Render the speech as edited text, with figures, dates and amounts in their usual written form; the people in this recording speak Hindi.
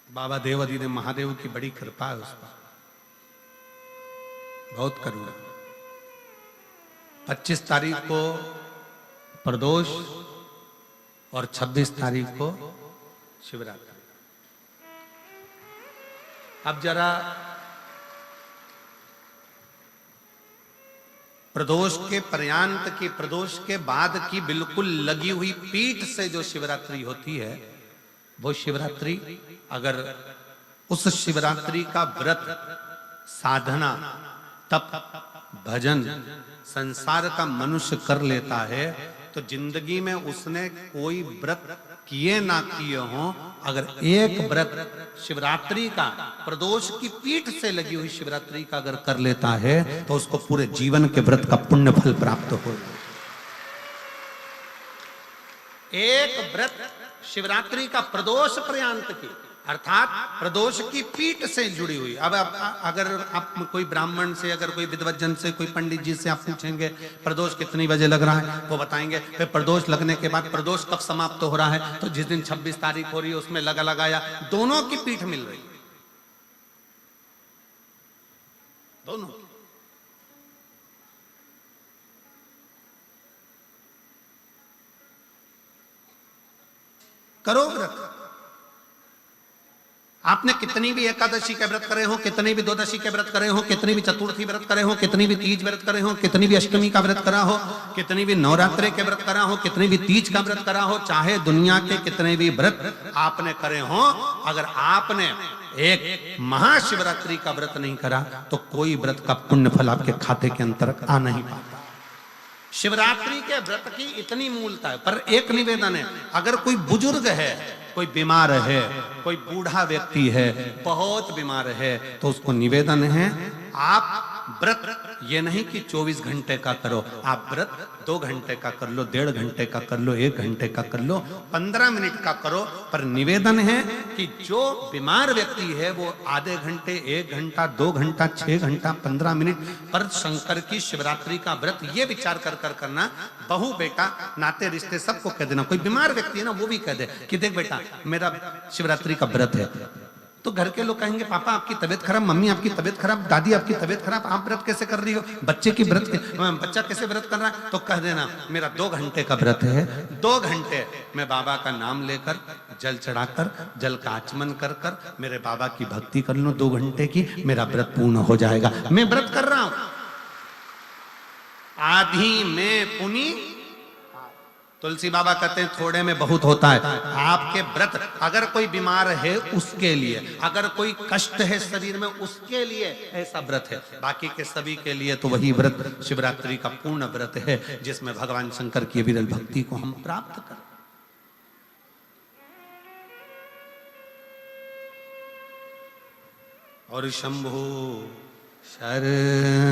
बाबा देवदी ने महादेव की बड़ी कृपा है उस पर, बहुत करुणा। 25 तारीख को प्रदोष और 26 तारीख को शिवरात्रि। अब जरा प्रदोष के पर्यांत की, प्रदोष के बाद की बिल्कुल लगी हुई पीठ से जो शिवरात्रि होती है, वो शिवरात्रि अगर उस शिवरात्रि का व्रत, साधना, तप, भजन, संसार का मनुष्य कर लेता है तो जिंदगी में उसने कोई व्रत किए ना किए हो, अगर एक व्रत शिवरात्रि का, प्रदोष की पीठ से लगी हुई शिवरात्रि का अगर कर लेता है तो उसको पूरे जीवन के व्रत का पुण्य फल प्राप्त हो। एक व्रत शिवरात्रि का प्रदोष पर्यंत की, अर्थात प्रदोष की पीठ से जुड़ी हुई। अब अगर आप कोई ब्राह्मण से, अगर कोई विद्वज्जन से, कोई पंडित जी से आप पूछेंगे प्रदोष कितनी बजे लग रहा है, वो बताएंगे। फिर प्रदोष लगने के बाद प्रदोष कब समाप्त हो रहा है, तो जिस दिन 26 तारीख हो रही है उसमें लगाया, दोनों की पीठ मिल रही, दोनों। करो व्रत। आपने कितनी भी एकादशी के व्रत करे हो, कितनी भी द्वादशी के व्रत करे हो, कितनी भी चतुर्थी व्रत करे हो, कितनी भी तीज व्रत करे हो, कितनी भी अष्टमी का व्रत करा हो, कितनी भी नवरात्रे के व्रत करा हो, कितनी भी तीज का व्रत करा हो, चाहे दुनिया के कितने भी व्रत आपने करे हो, अगर आपने एक महाशिवरात्रि का व्रत नहीं करा तो कोई व्रत का पुण्य फल आपके खाते के अंतर्गत आ नहीं पाता। शिवरात्रि के व्रत की इतनी मूलता है। पर एक निवेदन है, अगर कोई बुजुर्ग है, कोई बीमार है, कोई बूढ़ा व्यक्ति है, बहुत बीमार है, तो उसको निवेदन है आप व्रत ये नहीं कि 24 घंटे का करो, आप व्रत 2 घंटे का कर लो, 1.5 घंटे का कर लो, 1 घंटे का कर लो, 15 मिनट का करो। पर निवेदन है कि जो बीमार व्यक्ति है वो आधे घंटे, 1 घंटा, 2 घंटा, 6 घंटा, 15 मिनट पर शंकर की शिवरात्रि का व्रत ये विचार कर करना, बहू बेटा नाते रिश्ते सबको कह देना। कोई बीमार व्यक्ति है ना, वो भी कह दे कि देख बेटा मेरा शिवरात्रि का व्रत है। तो घर के लोग कहेंगे पापा आपकी तबीयत खराब, मम्मी आपकी तबीयत खराब, दादी आपकी तबीयत खराब, आप व्रत कैसे कर रही हो, बच्चे की व्रत, बच्चा कैसे व्रत कर रहा है, तो कह देना मेरा 2 घंटे का व्रत है, 2 घंटे मैं बाबा का नाम लेकर, जल चढ़ाकर, जल का आचमन कर कर मेरे बाबा की भक्ति कर लूं 2 घंटे की, मेरा व्रत पूर्ण हो जाएगा। मैं व्रत कर रहा हूं, आधी में पुनी। तुलसी बाबा कहते हैं थोड़े में बहुत होता है। आपके व्रत, अगर कोई बीमार है उसके लिए, अगर कोई कष्ट है शरीर में उसके लिए ऐसा व्रत है, बाकी के सभी के लिए तो वही व्रत शिवरात्रि का पूर्ण व्रत है जिसमें भगवान शंकर की विरल भक्ति को हम प्राप्त करें। और शंभो शरणम